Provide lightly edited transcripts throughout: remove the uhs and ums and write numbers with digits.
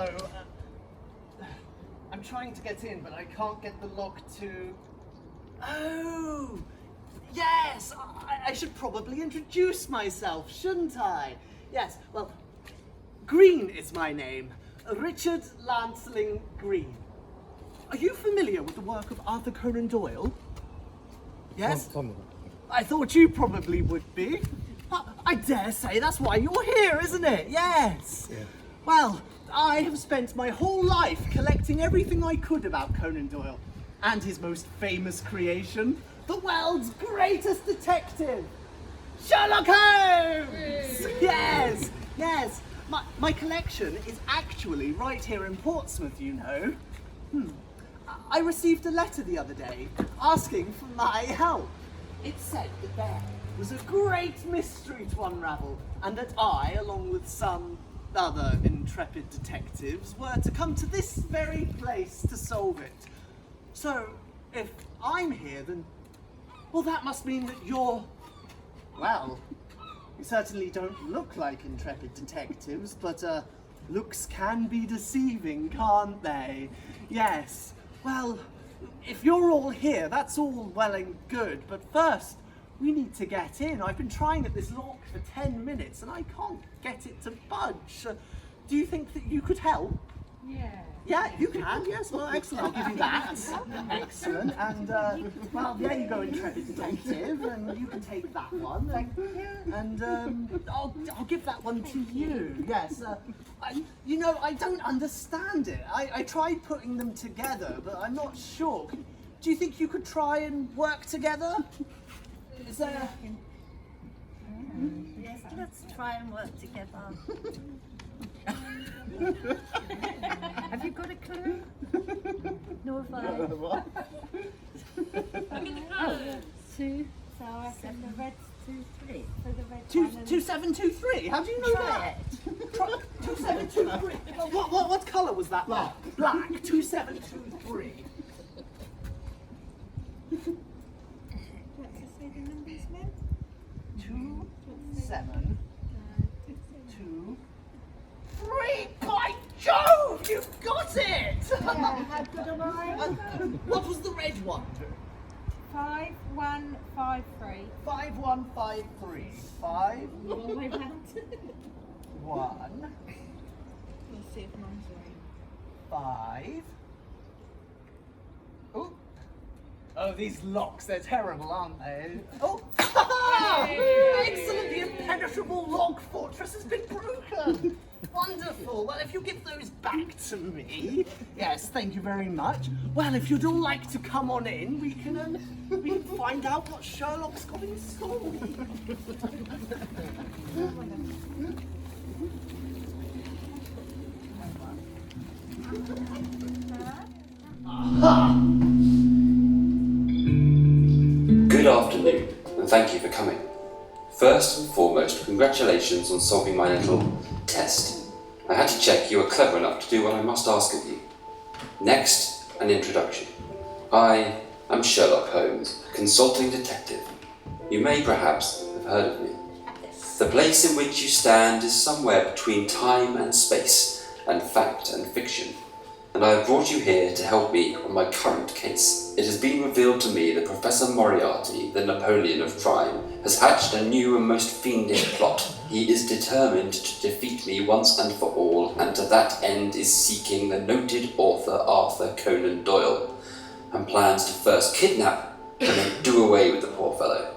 hello. I'm trying to get in, but I can't get the lock to... Oh! Yes! I should probably introduce myself, shouldn't I? Yes, well, Green is my name. Richard Lancelin Green. Are you familiar with the work of Arthur Conan Doyle? Yes? I thought you probably would be. I dare say that's why you're here, isn't it? Yes. Yeah. Well, I have spent my whole life collecting everything I could about Conan Doyle and his most famous creation, the world's greatest detective, Sherlock Holmes! Yes, yes. My collection is actually right here in Portsmouth, you know. I received a letter the other day asking for my help. It said that there was a great mystery to unravel, and that I, along with some other intrepid detectives, were to come to this very place to solve it. So, if I'm here, then, well, that must mean that you're, well, you certainly don't look like intrepid detectives, but looks can be deceiving, can't they? Yes. Well, if you're all here, that's all well and good, but first, we need to get in. I've been trying at this lock for 10 minutes and I can't get it to budge. Do you think that you could help? Yeah. Yeah, you can, yes. Well, excellent. I'll give you that. Excellent. And, well, there you go, intrepid detective, and you can take that one. And I'll give that one to you. Yes. You know, I don't understand it. I tried putting them together, but I'm not sure. Do you think you could try and work together? Is there... Yes, let's try and work together. Have you got a clue? No, if I... Oh, 2. So I said the red's 2, 3. So the red 2723? How do you know that? 2723. What colour was that? Black. Black. 2723. What's it say the numbers meant? 2, 7, 2, 3. By Jove, you've got it! Yeah, how good am I? What was the red one? 5153. 5153. 5, All the way round. 1, Let's see if mine's right. 5. Oh. Oh, these locks, they're terrible, aren't they? Oh! Excellent! The impenetrable lock fortress has been broken! Wonderful! Well, if you give those back to me... Yes, thank you very much. Well, if you'd all like to come on in, we can find out what Sherlock's got in store. Aha! Good afternoon, and thank you for coming. First and foremost, congratulations on solving my little test. I had to check you were clever enough to do what I must ask of you. Next, an introduction. I am Sherlock Holmes, consulting detective. You may perhaps have heard of me. The place in which you stand is somewhere between time and space, and fact and fiction. And I have brought you here to help me on my current case. It has been revealed to me that Professor Moriarty, the Napoleon of crime, has hatched a new and most fiendish plot. He is determined to defeat me once and for all, and to that end is seeking the noted author Arthur Conan Doyle, and plans to first kidnap and then do away with the poor fellow.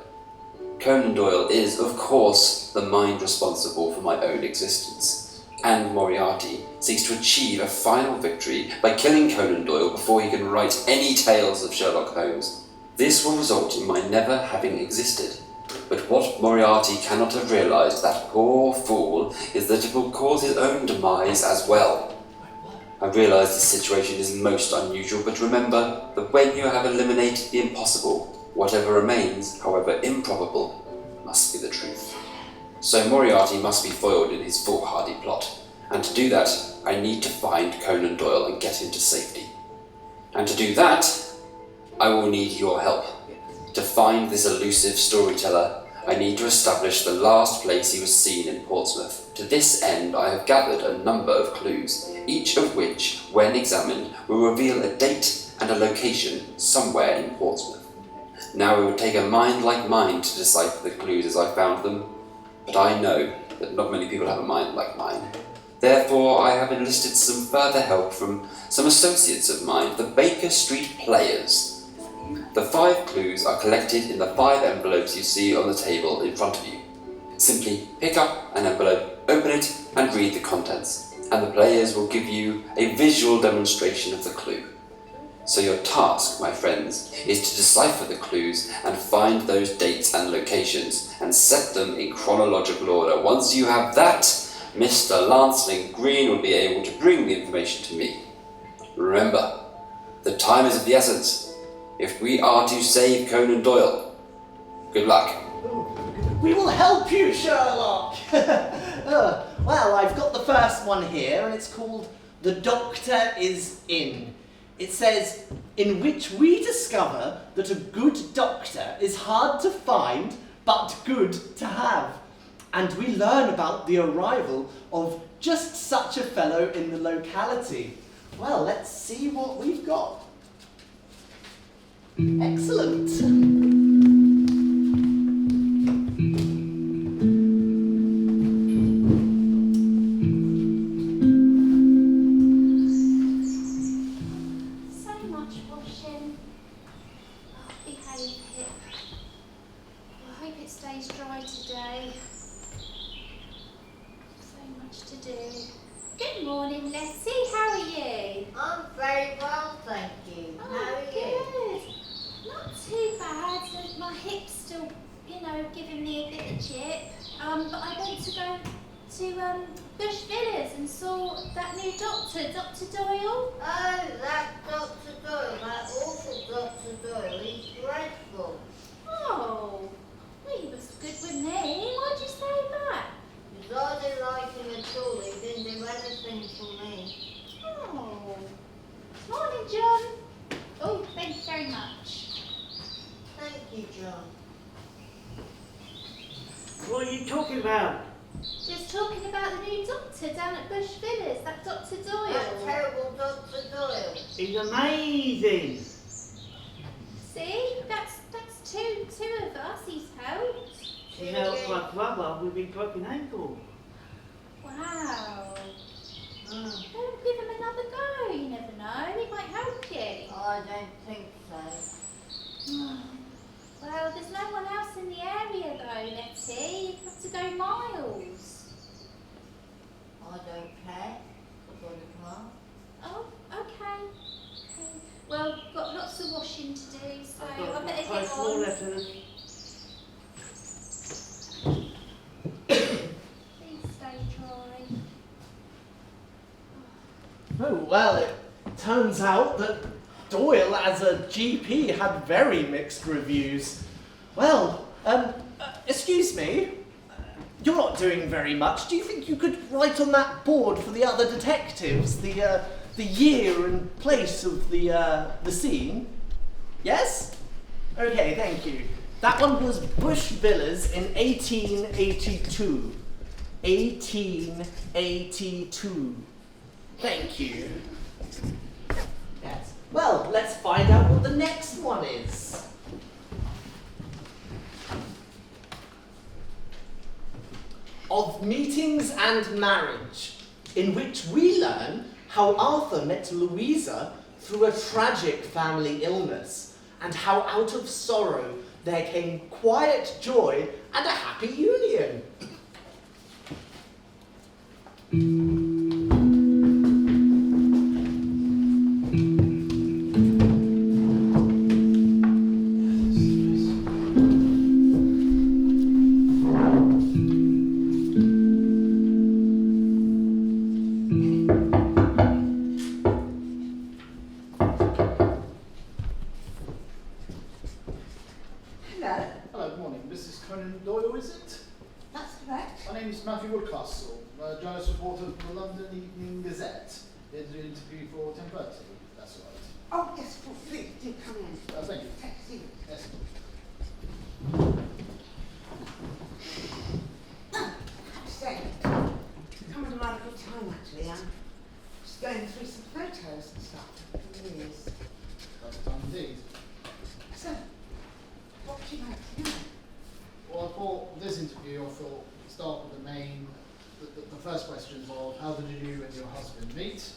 Conan Doyle is, of course, the mind responsible for my own existence. And Moriarty seeks to achieve a final victory by killing Conan Doyle before he can write any tales of Sherlock Holmes. This will result in my never having existed. But what Moriarty cannot have realised, that poor fool, is that it will cause his own demise as well. I realise this situation is most unusual, but remember that when you have eliminated the impossible, whatever remains, however improbable, must be the truth. So Moriarty must be foiled in his foolhardy plot, and to do that, I need to find Conan Doyle and get him to safety. And to do that, I will need your help. To find this elusive storyteller, I need to establish the last place he was seen in Portsmouth. To this end, I have gathered a number of clues, each of which, when examined, will reveal a date and a location somewhere in Portsmouth. Now it would take a mind like mine to decipher the clues as I found them, but I know that not many people have a mind like mine. Therefore, I have enlisted some further help from some associates of mine, the Baker Street Players. The 5 clues are collected in the 5 envelopes you see on the table in front of you. Simply pick up an envelope, open it, and read the contents, and the players will give you a visual demonstration of the clue. So your task, my friends, is to decipher the clues and find those dates and locations, and set them in chronological order. Once you have that, Mr. Lancelin Green will be able to bring the information to me. Remember, the time is of the essence, if we are to save Conan Doyle. Good luck. We will help you, Sherlock! Well, I've got the first one here, and it's called The Doctor is In. It says, in which we discover that a good doctor is hard to find, but good to have. And we learn about the arrival of just such a fellow in the locality. Well, let's see what we've got. Excellent. Dr. Doyle? Oh, that Dr. Doyle, that awful Dr. Doyle, he's dreadful. Oh, well, he was good with me. Why'd you say that? Because I didn't like him at all. He didn't do anything for me. Oh. Morning, John. Oh, thank you very much. Thank you, John. What are you talking about? Just talking about the new doctor down at Bush Villas, that Dr. Doyle. That terrible Dr. Doyle. He's amazing. See, that's two of us he's helped. He helped my brother with his broken ankle. Wow. Don't give him another go, you never know, he might help you. I don't think so. Well, there's no one else in the area though, Letty. You have to go miles. I don't care. Oh, okay. Well, got lots of washing to do, so I better get on. Please stay dry. Oh, well, it turns out that Doyle as a GP had very mixed reviews. Well, excuse me, you're not doing very much. Do you think you could write on that board for the other detectives the year and place of the scene? Yes? Okay, thank you. That one was Bush Villas in 1882. 1882. Thank you. Yes. Well, let's find out what the next one is. Of Meetings and Marriage, in which we learn how Arthur met Louisa through a tragic family illness, and how out of sorrow there came quiet joy and a happy union. Hello, good morning. Mrs. Conan Doyle, is it? That's correct. My name is Matthew Woodcastle, journalist reporter of the London Evening Gazette. Here's an interview for 10:30. That's all right. Oh, yes, well, please do come in. Thank you. Taxi. Yes. Stay. Just going through some photos and stuff from years. That's done indeed. So, what would you like to know? Well, for this interview, I thought we'd start with the first questions of how did you and your husband meet?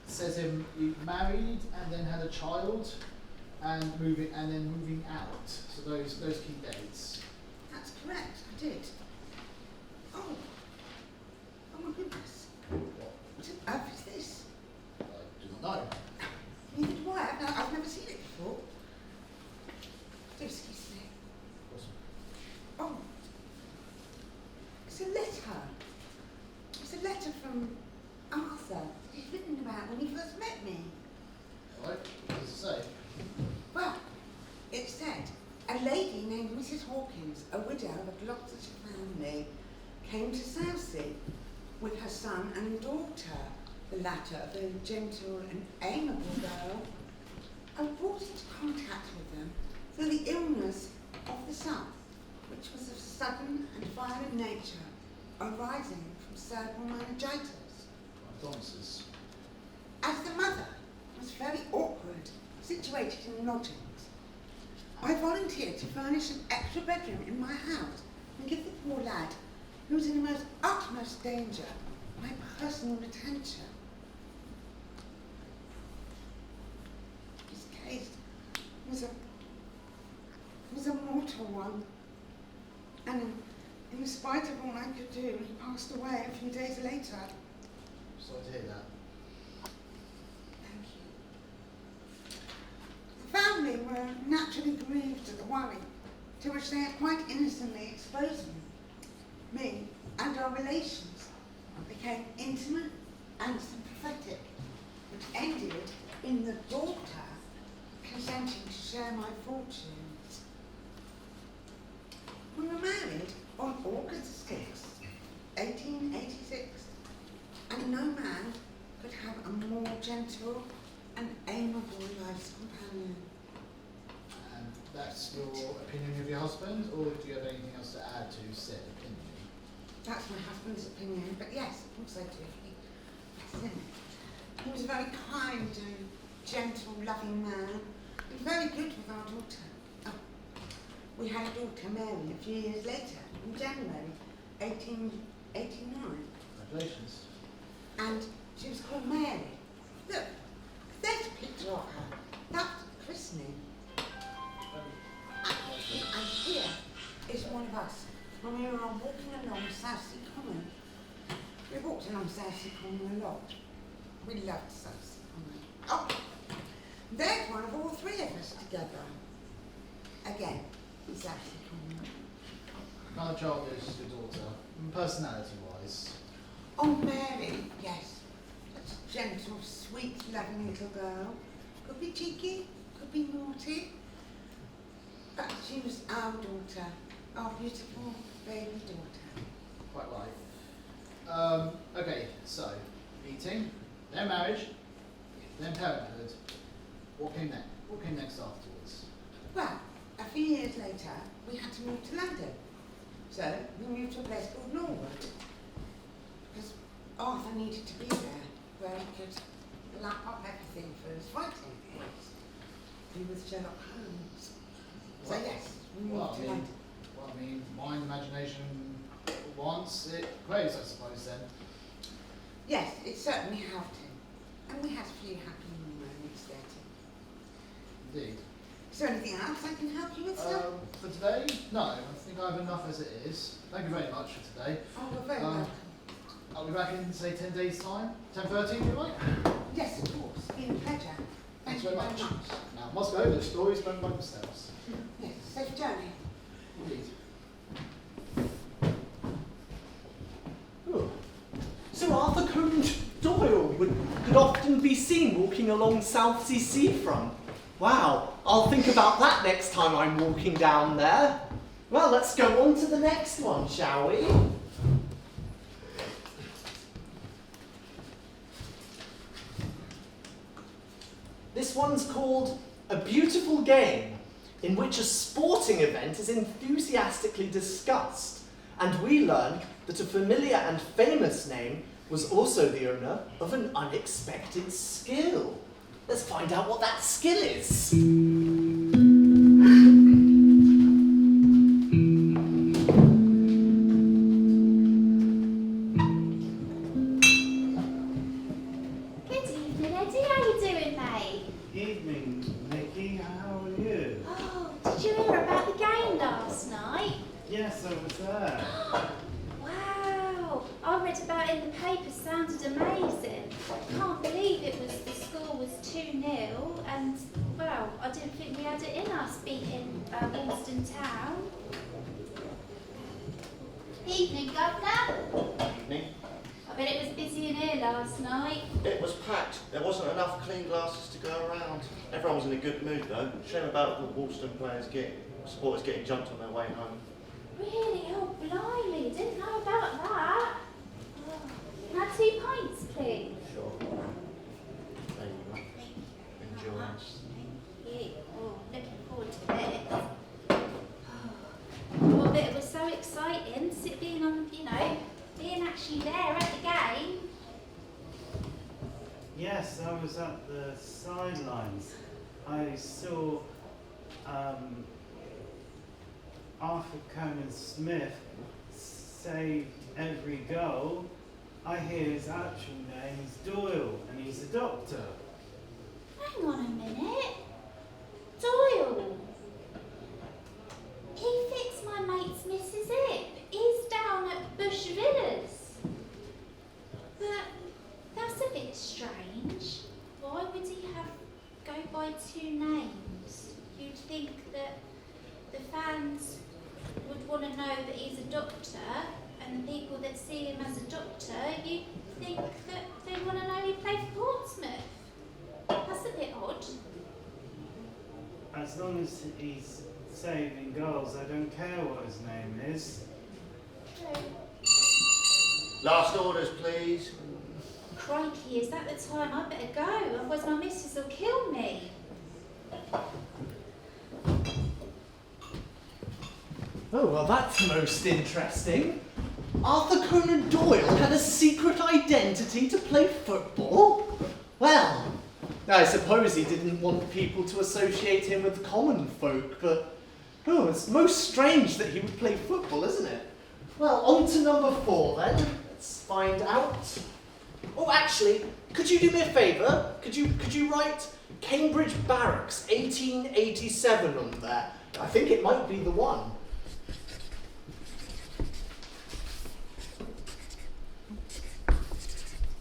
Says him you married and then had a child and then moving out. So those key dates. That's correct, I did. Oh my goodness. What? What on earth is this? I do not know. Neither do I. I've never seen it before. Do excuse me. Oh. It's a letter. It's a letter from Arthur. He's written about when he first met me. Right? What does it say? Well, it said, a lady named Mrs. Hawkins, a widow of a Gloucestershire family, came to Southsea with her son and daughter, the latter a very gentle and amiable girl. I was brought into contact with them through the illness of the son, which was of sudden and violent nature, arising from cerebral meningitis. Condolences. As the mother was very awkward, situated in lodgings, I volunteered to furnish an extra bedroom in my house and give the poor lad, who was in the most utmost danger, my personal attention. His case was a mortal one, and in spite of all I could do, he passed away a few days later. Sorry to hear that. Thank you. The family were naturally grieved at the worry to which they had quite innocently exposed me and our relations became intimate and sympathetic, which ended in the daughter consenting to share my fortunes. We were married on August 6th, 1886, and no man could have a more gentle and amiable life's companion. And that's your opinion of your husband, or do you have anything else to add to said opinion? That's my husband's opinion, but yes, of course I do. He was a very kind and gentle, loving man, and very good with our daughter. Oh, we had a daughter, Mary, a few years later, in January 1889. Congratulations. And she was called Mary. Look, there's a picture of her. That's christening. And here is one of us when we were walking along Southsea Common. We walked along Southsea Common a lot. We loved Southsea Common. Oh, there's one of all three of us together. Again, Southsea Common. What kind of child is your daughter, personality-wise? Oh, Mary, yes. Such a gentle, sweet, loving little girl. Could be cheeky, could be naughty. But she was our daughter, our beautiful baby daughter. Quite right. Okay, so, meeting, then marriage, then parenthood. What came next? What came next afterwards? Well, a few years later, we had to move to London. So we moved to a place called Norwood. Because Arthur needed to be there, where he could lap up everything for his writing days. Be with Sherlock Holmes. So yes, we moved to London. Well, I mean, mind, imagination, once it grows, I suppose, then. Yes, it certainly helped him. And we had a few happy moments there too. Indeed. Is there anything else I can help you with, sir? For today, no. I think I have enough as it is. Thank you very much for today. Oh, you're very welcome. I'll be back in, say, 10 days' time. 10:30, if you like. Yes, of course. It's been a pleasure. Thanks very much. Now, must go. The stories don't by themselves. Yes, safe journey. Indeed. Oh. Sir Arthur Conan Doyle could often be seen walking along Southsea seafront. Wow, I'll think about that next time I'm walking down there. Well, let's go on to the next one, shall we? This one's called A Beautiful Game, in which a sporting event is enthusiastically discussed, and we learn that a familiar and famous name was also the owner of an unexpected skill. Let's find out what that skill is. Good evening, Eddie. How you doing, mate? Evening, Nicky. How are you? Oh, did you hear about the game last night? Yes, I was there. Wow, I read about it in the paper. Sounded amazing. Can't believe the score was 2-0, and well, I didn't think we had it in us beating Wolston Town. Evening, Governor. Evening. I bet it was busy in here last night. It was packed. There wasn't enough clean glasses to go around. Everyone was in a good mood though. Shame about the Wolston supporters getting jumped on their way home. Really? Oh, blimey, didn't know about that. Oh. Now 2 pints, please. Sure. There you go. Enjoy. Thank you. Oh, looking forward to this. Oh, but it was so exciting, being on, being actually there at the game. Yes, I was at the sidelines. I saw Arthur Conan Smith save every goal. I hear his actual name is Doyle, and he's a doctor. Hang on a minute. Doyle. He fixed my mate's Mrs. Ip. He's down at Bush Villas. But that's a bit strange. Why would he go by 2 names? You'd think that the fans would want to know that he's a doctor, and the people that see him as a doctor, you'd think that they want to know he played for Portsmouth. That's a bit odd. As long as he's saving goals, I don't care what his name is. Last orders, please. Crikey, is that the time? I better go, otherwise my missus will kill me. Oh, well, that's most interesting. Arthur Conan Doyle had a secret identity to play football? Well, I suppose he didn't want people to associate him with common folk, but it's most strange that he would play football, isn't it? Well, on to number 4 then. Let's find out. Oh, actually, could you do me a favour? Could you write Cambridge Barracks 1887 on there? I think it might be the one.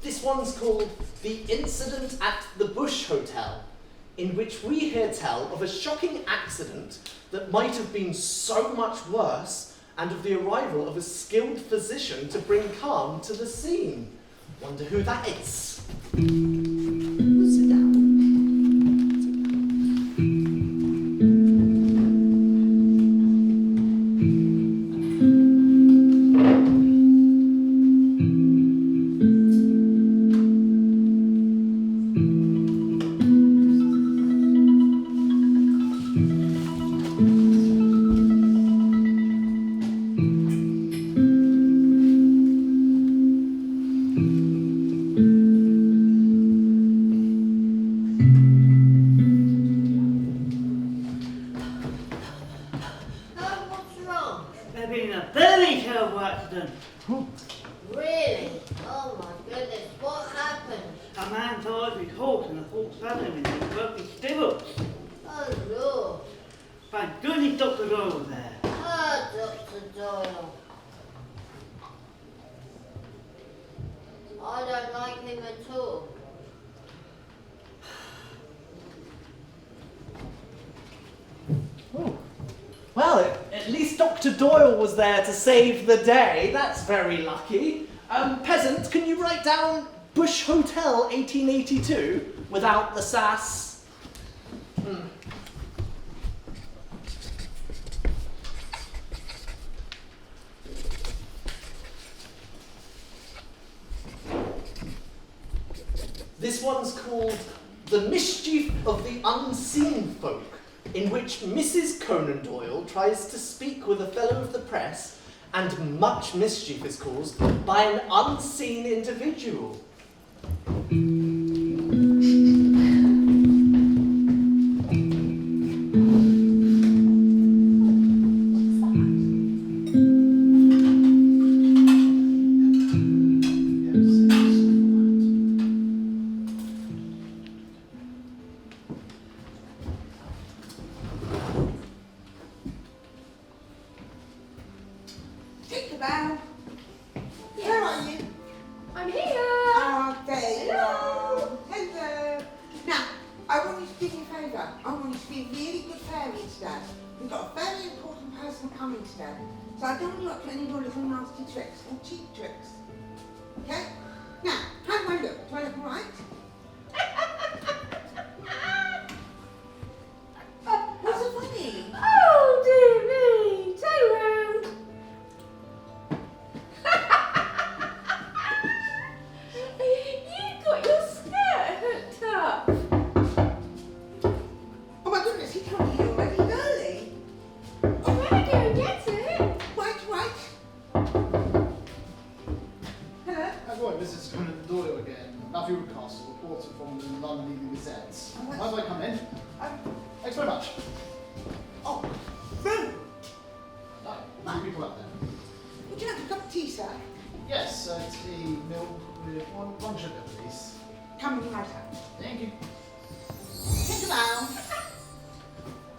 This one's called The Incident at the Bush Hotel, in which we hear tell of a shocking accident that might have been so much worse, and of the arrival of a skilled physician to bring calm to the scene. Wonder who that is. Sit down. Really? Oh my goodness, what happened? A man died with his horse and the horse fell him and he broke his stirrups. Oh Lord. Thank goodness Dr. Doyle was there. Ah, Dr. Doyle. I don't like him at all. Oh. Well, at least Dr. Doyle was there to save the day. That's very lucky. Peasant, can you write down Bush Hotel 1882 without the sass? This one's called The Mischief of the Unseen Folk, in which Mrs. Conan Doyle tries to speak with a fellow of the press and much mischief is caused by an unseen individual. Tinkerbell, where are you? I'm here. Oh, there you are. Hello. Now, I want you to do me a favour. I want you to be a really good fairy today. We've got a very important person coming today. So I don't want you up to any more little nasty tricks or cheap tricks. Okay? Now, how do I look? Do I look all right? What's so funny? Oh, dear me. Turn around. You got your skirt hooked up. Oh my goodness, he told me already early. Oh, better go and get it. Right. Hello? Right, Mrs. Conan Doyle again. Matthew Castle, reported from the London Evening Gazette. Oh, that's- Might I come in? Thanks very much. Oh, Ron, No, two people up there. would you like a cup of tea, sir? Yes, tea, milk with one sugar, please. Coming right up. Thank you. Think around.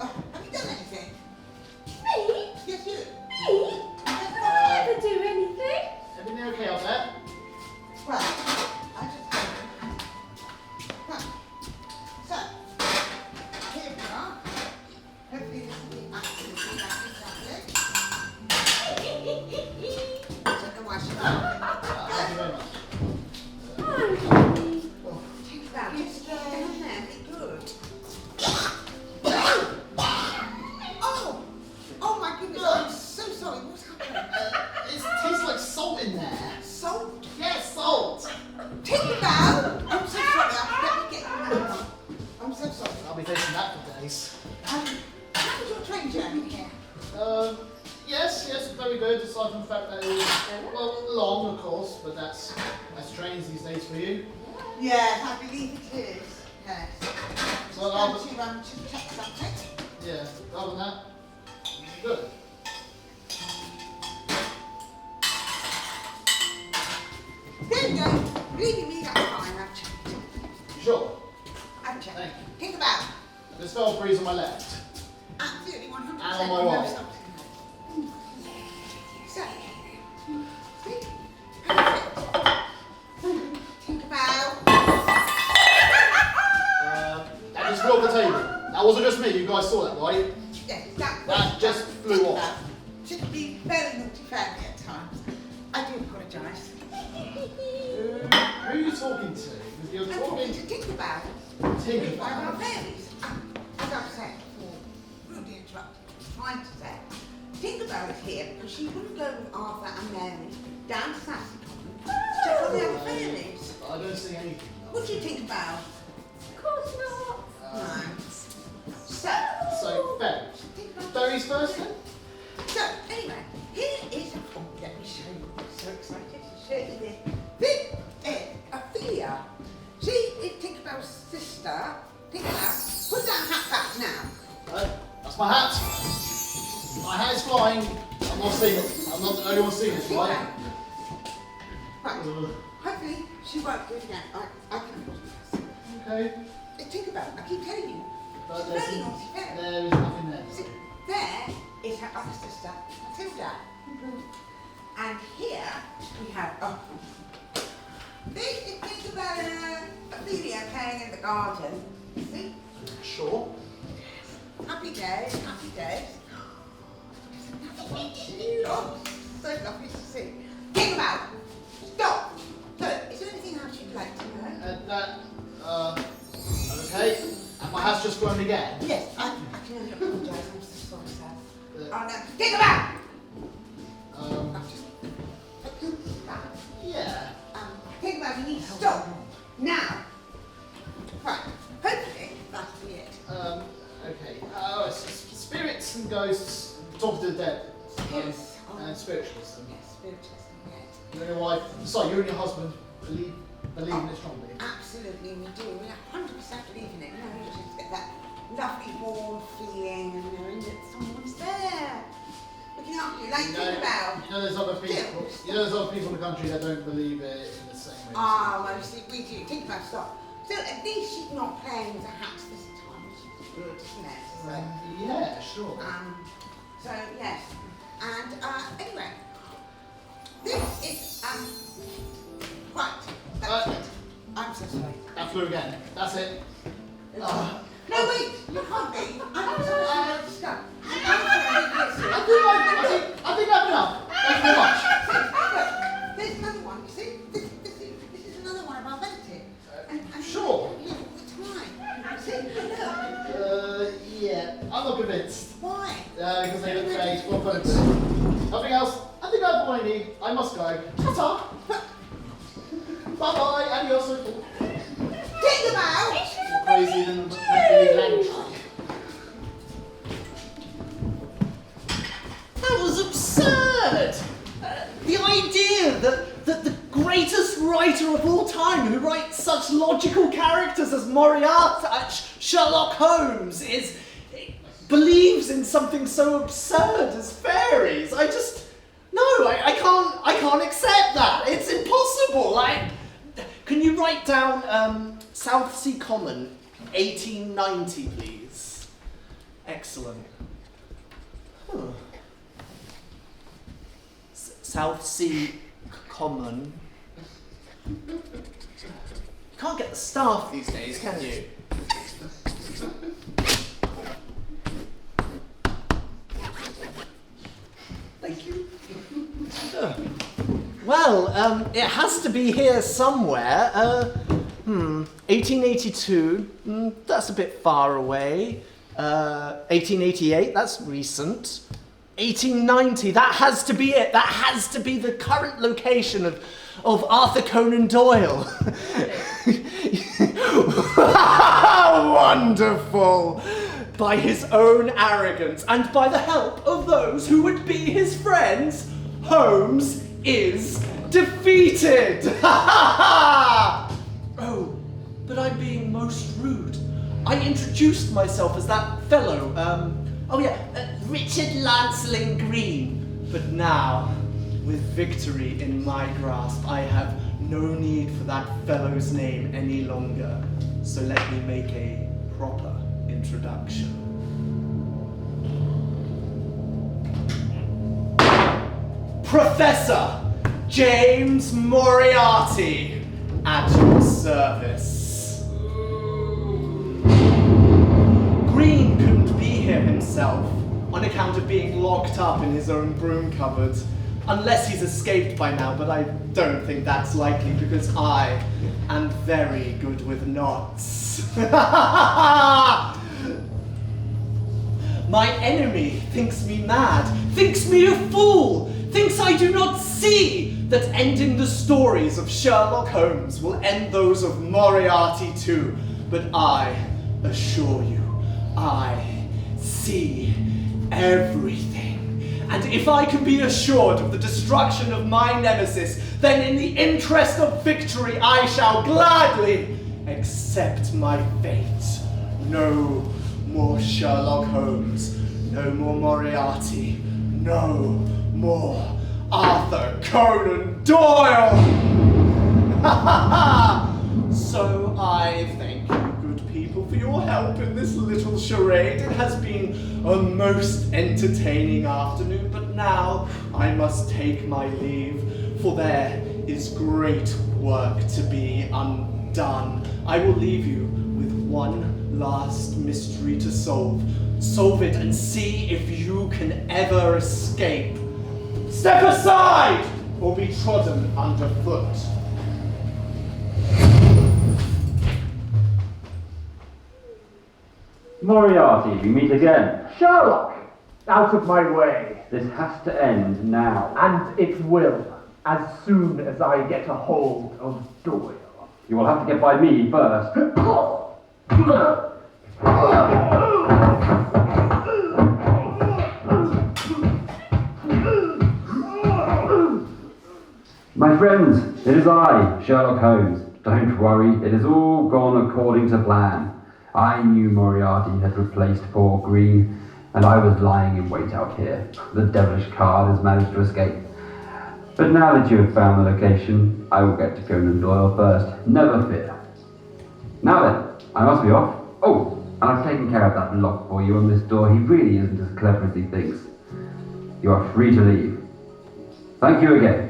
Oh, have you done anything? Me? Yes, you. Me? I never do anything. Everything okay out there? Well, I just... Right. So, here we are. Hopefully this will be absolutely lovely. I don't know why she Thank you very much. Think about it. Down there, be good. Oh my goodness, I'm so sorry. What's happened? It tastes like salt in there. Salt? Yes, salt. Tinkerbell! I'm so sorry, let me get you now. I'm so sorry. I'll be tasting that for days. How was your train journey here? Yes, very good, aside from the fact that it was, well, long, of course, but that's trains these days for you. Yes, I believe it is. Yes. So, To check something. yeah, other than that, good. There you go. Believe me, that's fine. I've checked. You sure? I've checked. Thank you. Tinkerbell. There's fell breeze on my left. Absolutely 100%. And on my right. So, see? Perfect. Tinkerbell. That just flew off the table. That wasn't just me, you guys saw that, right? Yes, That just flew off. Should be very naughty family at times. I do apologise. Who are you talking to? You're I'm talking talking to Tinkerbell. Tinkerbell. By our fairies. As I've said before, rudely interrupted, trying to say, Tinkerbell is here because she wouldn't go with Arthur and Mary down to Sassy Common to check on the other fairies. I don't see anything. What do you think about? Of course not. No. So, berries. Tinkerbell. Berries first then? So, anyway, here is a form. Let me show you. I'm so excited to show you this. This is Ophelia. She is Tinkerbell's sister. Tinkerbell, put that hat back now. That's my hat. My hat is flying. I'm not seeing it. I'm not the only one seeing it, right? Right. Hopefully she won't do it again. I can afford this. Okay. It's Tinkerbell, I keep telling you. But She's very naughty fairy. there is nothing there. See, there is her other sister, Matilda. And here we have, this is Tinkerbell and Ophelia playing in the garden. See? Sure. Happy days, happy days. Oh, so lovely to see. Tinkerbell, stop! So, is there anything else you'd like to know? Okay. And my hat's just grown again. Yes, I can only apologise, I'm so sorry, sir. Oh no, Tinkerbell! I've just put you back. Yeah. Tinkerbell, you need to stop. Now. Right, hopefully that'll be it. Okay. Spirits and ghosts talk to the dead. Yes, And spiritualism. Yes, spiritualism, yes. You and your wife, sorry, you and your husband believe in it strongly. Absolutely, we do. We 100% believe in it. You know, you just get that lovely warm feeling and knowing that someone's there. Looking after you, like Tinkerbell. You know there's other people. You know there's other people in the country that don't believe it in the same way. Ah, well, you see, we do. Tinkerbell, stop. So at least she's not playing with a house this time, which is good, isn't it? So, yeah, sure. so yes. And anyway, this is right. That's it. I'm so sorry. That flew again. That's it. No, wait, you can't be. I'm so sorry. Stop. I think I've enough. Thank you very much. There's another one. You see, this is another one about meditate. And sure. Yeah, all the time. See, look. Yeah, I'm not convinced. Why? Because they look fake. Well, nothing else. I think I have what I need. I must go. Ta-ta. Bye-bye. Adios. Take them out. Crazy than the That was absurd! The idea that the greatest writer of all time, who writes such logical characters as Moriarty, Sherlock Holmes, believes in something so absurd as fairies. I can't accept that. It's impossible. Can you write down Southsea Common, 1890, please? Excellent. Huh. Southsea Common. You can't get the staff these days, can you? Thank you. Well, it has to be here somewhere. 1882, that's a bit far away. 1888, that's recent. 1890, that has to be it. That has to be the current location of Arthur Conan Doyle. Wonderful! By his own arrogance and by the help of those who would be his friends, Holmes is defeated! Oh, but I'm being most rude. I introduced myself as that fellow, Richard Lancelin Green. But now, with victory in my grasp, I have no need for that fellow's name any longer. So let me make a proper introduction. Professor James Moriarty, at your service. Green couldn't be here himself on account of being locked up in his own broom cupboard, unless he's escaped by now, but I don't think that's likely because I am very good with knots. My enemy thinks me mad, thinks me a fool, thinks I do not see that ending the stories of Sherlock Holmes will end those of Moriarty too. But I assure you, I see everything. And if I can be assured of the destruction of my nemesis, then in the interest of victory I shall gladly accept my fate. No more Sherlock Holmes, no more Moriarty, no more Arthur Conan Doyle! So I thank you, good people, for your help in this little charade. It has been a most entertaining afternoon, but now I must take my leave, for there is great work to be undone. I will leave you with one last mystery to solve. Solve it and see if you can ever escape. Step aside, or be trodden underfoot. Moriarty, we meet again. Sherlock! Out of my way. This has to end now. And it will, as soon as I get a hold of Doyle. You will have to get by me first. My friends, it is I, Sherlock Holmes. Don't worry, it has all gone according to plan. I knew Moriarty had replaced poor Green, and I was lying in wait out here. The devilish card has managed to escape. But now that you have found the location, I will get to Conan Doyle first. Never fear. Now then, I must be off. Oh, and I've taken care of that lock for you on this door. He really isn't as clever as he thinks. You are free to leave. Thank you again.